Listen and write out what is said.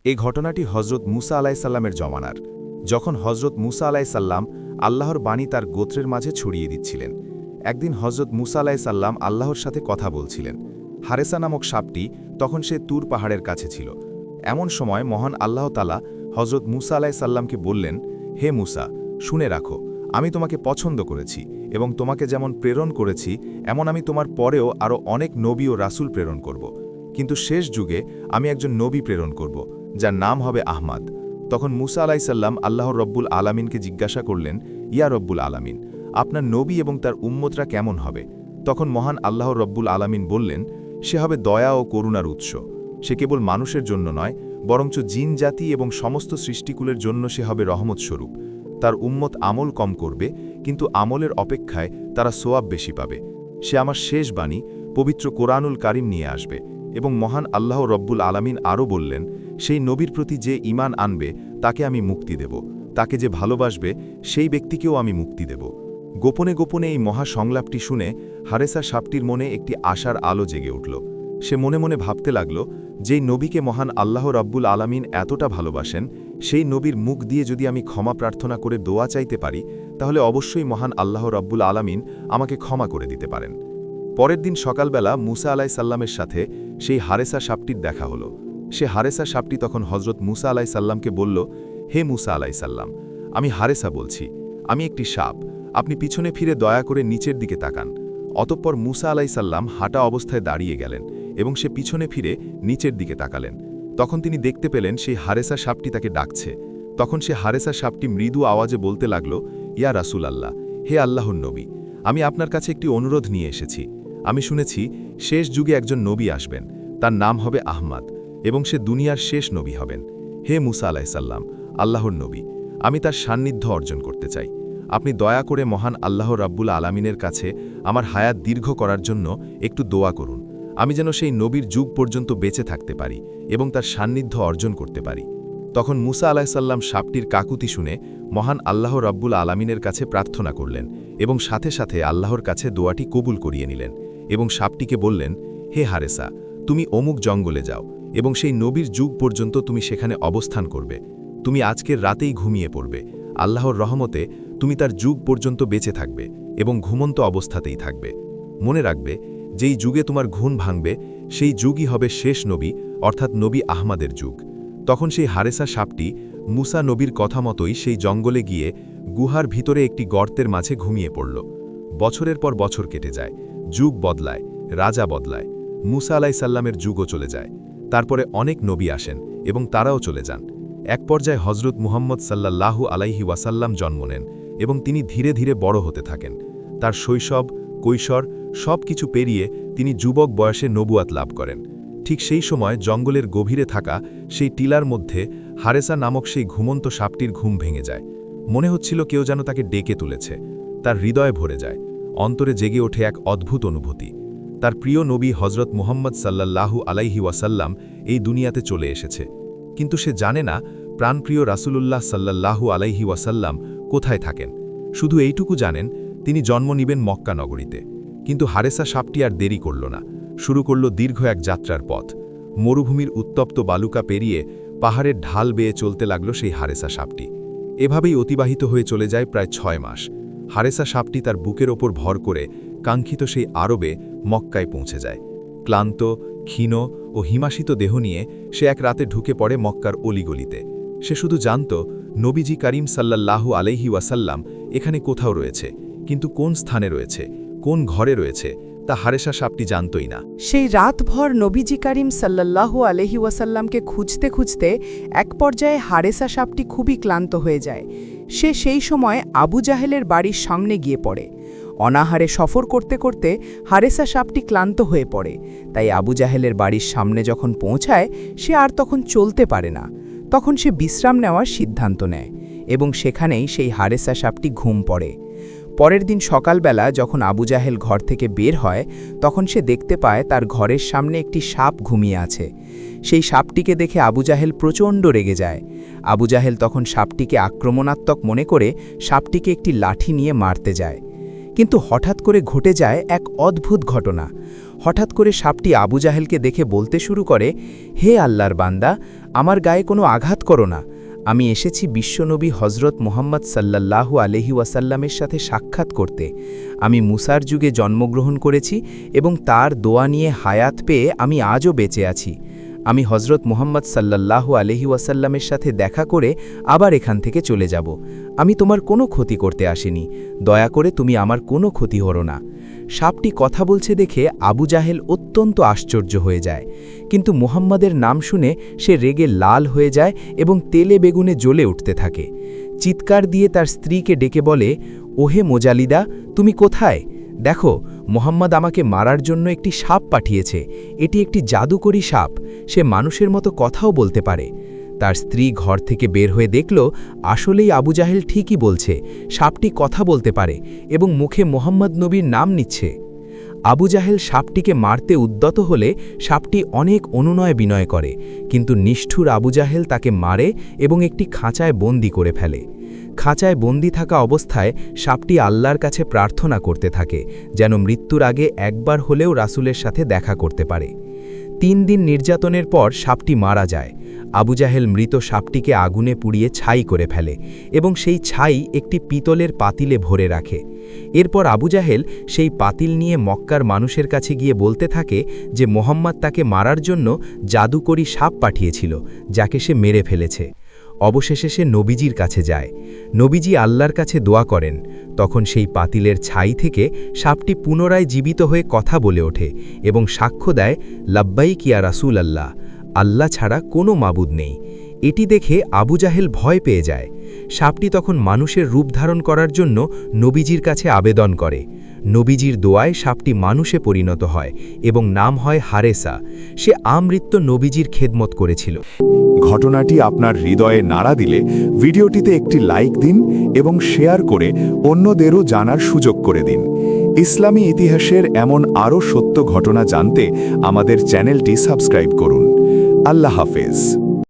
এই ঘটনাটি হজরত মুসা আলাইসাল্লামের জমানার, যখন হজরত মুসা আলাইসাল্লাম আল্লাহর বাণী তার গোত্রের মাঝে ছড়িয়ে দিচ্ছিলেন। একদিন হজরত মুসা আলাইসাল্লাম আল্লাহর সাথে কথা বলছিলেন। হারেসা নামক সাপটি তখন সে তুর পাহাড়ের কাছে ছিল। এমন সময় মহান আল্লাহ তাআলা হজরত মুসা আলাইসাল্লামকে বললেন, হে মুসা, শুনে রাখো, আমি তোমাকে পছন্দ করেছি এবং তোমাকে যেমন প্রেরণ করেছি এমন আমি তোমার পরেও আরও অনেক নবী ও রাসূল প্রেরণ করব। কিন্তু শেষ যুগে আমি একজন নবী প্রেরণ করব, যার নাম হবে আহমাদ। তখন মুসা আলাইসাল্লাম আল্লাহর রব্বুল আলামিনকে জিজ্ঞাসা করলেন, ইয়া রব্বুল আলামিন, আপনার নবী এবং তার উম্মতরা কেমন হবে? তখন মহান আল্লাহর রব্বুল আলামিন বললেন, সে হবে দয়া ও করুণার উৎস। সে কেবল মানুষের জন্য নয়, বরঞ্চ জিন জাতি এবং সমস্ত সৃষ্টিকুলের জন্য সে হবে রহমত স্বরূপ। তার উম্মত আমল কম করবে, কিন্তু আমলের অপেক্ষায় তারা সোয়াব বেশি পাবে। সে আমার শেষ বাণী পবিত্র কোরআনুল কারিম নিয়ে আসবে। এবং মহান আল্লাহ রব্বুল আলামিন আরও বললেন, সেই নবীর প্রতি যে ঈমান আনবে তাকে আমি মুক্তি দেব, তাকে যে ভালোবাসবে সেই ব্যক্তিকেও আমি মুক্তি দেব। গোপনে গোপনে এই মহা সংলাপটি শুনে হারেসা সাপটির মনে একটি আশার আলো জেগে উঠল। সে মনে মনে ভাবতে লাগল, যেই নবীকে মহান আল্লাহ রব্বুল আলামিন এতটা ভালোবাসেন, সেই নবীর মুখ দিয়ে যদি আমি ক্ষমা প্রার্থনা করে দোয়া চাইতে পারি, তাহলে অবশ্যই মহান আল্লাহ রব্বুল আলামিন আমাকে ক্ষমা করে দিতে পারেন। পরের দিন সকালবেলা মুসা আলাইসাল্লামের সাথে সেই হারেসা সাপটির দেখা হলো। সে হারেসা সাপটি তখন হজরত মুসা আলাইসাল্লামকে বলল, হে মুসা আলাইসাল্লাম, আমি হারেসা বলছি, আমি একটি সাপ, আপনি পিছনে ফিরে দয়া করে নিচের দিকে তাকান। অতঃপর মুসা আলাইসাল্লাম হাঁটা অবস্থায় দাঁড়িয়ে গেলেন এবং সে পিছনে ফিরে নিচের দিকে তাকালেন। তখন তিনি দেখতে পেলেন সেই হারেসা সাপটি তাকে ডাকছে। তখন সে হারেসা সাপটি মৃদু আওয়াজে বলতে লাগল, ইয়া রাসূল আল্লাহ, হে আল্লাহর নবী, আমি আপনার কাছে একটি অনুরোধ নিয়ে এসেছি। আমি শুনেছি শেষ যুগে একজন নবী আসবেন, তার নাম হবে আহমাদ, এবং সে দুনিয়ার শেষ নবী হবেন। হে মুসা আলাইসাল্লাম, আল্লাহর নবী, আমি তার সান্নিধ্য অর্জন করতে চাই। আপনি দয়া করে মহান আল্লাহ রাব্বুল আলামিনের কাছে আমার হায়াত দীর্ঘ করার জন্য একটু দোয়া করুন, আমি যেন সেই নবীর যুগ পর্যন্ত বেঁচে থাকতে পারি এবং তার সান্নিধ্য অর্জন করতে পারি। তখন মুসা আলাইসাল্লাম সাপটির কাকুতি শুনে মহান আল্লাহ রাব্বুল আলামিনের কাছে প্রার্থনা করলেন এবং সাথে সাথে আল্লাহর কাছে দোয়াটি কবুল করিয়ে নিলেন এবং সাপটিকে বললেন, হে হারেসা, তুমি অমুক জঙ্গলে যাও এবং সেই নবীর যুগ পর্যন্ত তুমি সেখানে অবস্থান করবে। তুমি আজকের রাতেই ঘুমিয়ে পড়বে। আল্লাহর রহমতে তুমি তার যুগ পর্যন্ত বেঁচে থাকবে এবং ঘুমন্ত অবস্থাতেই থাকবে। মনে রাখবে, যেই যুগে তোমার ঘুম ভাঙবে সেই যুগই হবে শেষ নবী, অর্থাৎ নবী আহমাদের যুগ। তখন সেই হারেসা সাপটি মুসা নবীর কথা মতোই সেই জঙ্গলে গিয়ে গুহার ভিতরে একটি গর্তের মাঝে ঘুমিয়ে পড়ল। বছরের পর বছর কেটে যায়, যুগ বদলায়, রাজা বদলায়, মুসা আলাইসাল্লামের যুগও চলে যায়। তারপরে অনেক নবী আসেন এবং তারাও চলে যান। এক পর্যায়ে হজরত মুহাম্মদ সাল্লাল্লাহু আলাইহি ওয়াসাল্লাম জন্ম নেন এবং তিনি ধীরে ধীরে বড় হতে থাকেন। তার শৈশব, কৈশোর সব কিছু পেরিয়ে তিনি যুবক বয়সে নবুয়াত লাভ করেন। ঠিক সেই সময় জঙ্গলের গভীরে থাকা সেই টিলার মধ্যে হারেসা নামক সেই ঘুমন্ত সাপটির ঘুম ভেঙে যায়। মনে হচ্ছিল কেউ যেন তাকে ডেকে তুলেছে। তার হৃদয় ভরে যায়, অন্তরে জেগে ওঠে এক অদ্ভুত অনুভূতি। তার প্রিয় নবী হজরত মুহাম্মদ সাল্লাল্লাহু আলাইহি ওয়াসাল্লাম এই দুনিয়াতে চলে এসেছে, কিন্তু সে জানে না প্রাণপ্রিয় রাসূলুল্লাহ সাল্লাল্লাহু আলাইহি ওয়াসাল্লাম কোথায় থাকেন। শুধু এইটুকু জানেন, তিনি জন্ম নিবেন মক্কা নগরীতে। কিন্তু হারেসা সাপটি আর দেরি করল না, শুরু করল দীর্ঘ এক যাত্রার পথ। মরুভূমির উত্তপ্ত বালুকা পেরিয়ে পাহাড়ের ঢাল বেয়ে চলতে লাগল সেই হারেসা সাপটি। এভাবেই অতিবাহিত হয়ে চলে যায় প্রায় 6 মাস। হারেসা সাপটি তার বুকের ওপর ভর করে কাঙ্ক্ষিত সেই আরবে মক্কায় পৌঁছে যায়। ক্লান্ত, ক্ষীণ ও হিমাশিত দেহ নিয়ে সে এক রাতে ঢুকে পড়ে মক্কার অলিগলিতে। সে শুধু জানত নবীজি করিম সাল্লাল্লাহু আলাইহি ওয়াসাল্লাম এখানে কোথাও রয়েছে, কিন্তু কোন স্থানে রয়েছে, কোন ঘরে রয়েছে তা হারেসা সাপটি জানতই না। সেই রাতভর নবীজি করিম সাল্লাল্লাহু আলাইহি ওয়াসাল্লামকে খুঁজতে খুঁজতে এক পর্যায়ে হারেসা সাপটি খুবই ক্লান্ত হয়ে যায়। সে সেই সময় আবু জাহেলের বাড়ির সামনে গিয়ে পড়ে। অনাহারে সফর করতে করতে হারেসা সাপটি ক্লান্ত হয়ে পড়ে, তাই আবু জাহেলের বাড়ির সামনে যখন পৌঁছায় সে আর তখন চলতে পারে না। তখন সে বিশ্রাম নেওয়ার সিদ্ধান্ত নেয় এবং সেখানেই সেই হারেসা সাপটি ঘুম পড়ে। পরের দিন সকালবেলা যখন আবু জাহেল ঘর থেকে বের হয়, তখন সে দেখতে পায় তার ঘরের সামনে একটি সাপ ঘুমিয়ে আছে। সেই সাপটিকে দেখে আবু জাহেল প্রচণ্ড রেগে যায়। আবু জাহেল তখন সাপটিকে আক্রমণাত্মক মনে করে সাপটিকে একটি লাঠি নিয়ে মারতে যায়। কিন্তু হঠাৎ করে ঘটে যায় এক অদ্ভুত ঘটনা। হঠাৎ করে সাপটি আবু জাহেলকে দেখে বলতে শুরু করে, হে আল্লাহর বান্দা, আমার গায়ে কোনো আঘাত করো না। আমি এসেছি বিশ্বনবী হজরত মুহাম্মদ সাল্লাল্লাহু আলাইহি ওয়াসাল্লামের সাথে সাক্ষাৎ করতে। আমি মুসার যুগে জন্মগ্রহণ করেছি এবং তার দোয়া নিয়ে হায়াত পেয়ে আমি আজও বেঁচে আছি। আমি হজরত মুহাম্মদ সাল্লাল্লাহু আলাইহি ওয়াসাল্লামের সাথে দেখা করে আবার এখান থেকে চলে যাব। আমি তোমার কোনো ক্ষতি করতে আসিনি, দয়া করে তুমি আমার কোনো ক্ষতি হরো না। সাপটি কথা বলছে দেখে আবু জাহেল অত্যন্ত আশ্চর্য হয়ে যায়, কিন্তু মুহাম্মাদের নাম শুনে সে রেগে লাল হয়ে যায় এবং তেলে বেগুনে জ্বলে উঠতে থাকে। চিৎকার দিয়ে তার স্ত্রীকে ডেকে বলে, ওহে মোজালিদা, তুমি কোথায়? দেখো, মুহাম্মদ আমাকে মারার জন্য একটি সাপ পাঠিয়েছে। এটি একটি জাদুকরী সাপ, সে মানুষের মতো কথাও বলতে পারে। তার স্ত্রী ঘর থেকে বের হয়ে দেখল আসলেই আবু জাহেল ঠিকই বলছে, সাপটি কথা বলতে পারে এবং মুখে মুহাম্মদ নবীর নাম নিচ্ছে। আবু জাহেল সাপটিকে মারতে উদ্যত হলে সাপটি অনেক অনুনয় বিনয় করে, কিন্তু নিষ্ঠুর আবু জাহেল তাকে মারে এবং একটি খাঁচায় বন্দি করে ফেলে। খাঁচায় বন্দি থাকা অবস্থায় সাপটি আল্লাহর কাছে প্রার্থনা করতে থাকে যেন মৃত্যুর আগে একবার হলেও রাসূলের সাথে দেখা করতে পারে। 3 দিন নির্যাতনের পর সাপটি মারা যায়। আবু জাহেল মৃত সাপটিকে আগুনে পুড়িয়ে ছাই করে ফেলে এবং সেই ছাই একটি পিতলের পাতিলে ভরে রাখে। এরপর আবু জাহেল সেই পাতিল নিয়ে মক্কার মানুষের কাছে গিয়ে বলতে থাকে যে মুহাম্মদ তাকে মারার জন্য জাদুকরী সাপ পাঠিয়েছিল, যাকে সে মেরে ফেলেছে। অবশেষে সে নবীজির কাছে যায়। নবীজি আল্লাহর কাছে দোয়া করেন। তখন সেই পাতিলের ছাই থেকে সাপটি পুনরায় জীবিত হয়ে কথা বলে ওঠে এবং সাক্ষ্য দেয়, লাব্বাইক ইয়া রাসূল আল্লাহ, আল্লাহ ছাড়া কোনো মাবুদ নেই। এটি দেখে আবু জাহেল ভয় পেয়ে যায়। সাপটি তখন মানুষের রূপ ধারণ করার জন্য নবীজির কাছে আবেদন করে। নবীজির দোয়ায় সাপটি মানুষে পরিণত হয় এবং নাম হয় হারেসা। সে আমৃত্যু নবীজির খেদমত করেছিল। ঘটনাটি আপনার হৃদয়ে নাড়া দিলে ভিডিওটিতে একটি লাইক দিন এবং শেয়ার করে অন্যদেরও জানার সুযোগ করে দিন। ইসলামী ইতিহাসের এমন আরও সত্য ঘটনা জানতে আমাদের চ্যানেলটি সাবস্ক্রাইব করুন। আল্লাহ হাফেজ।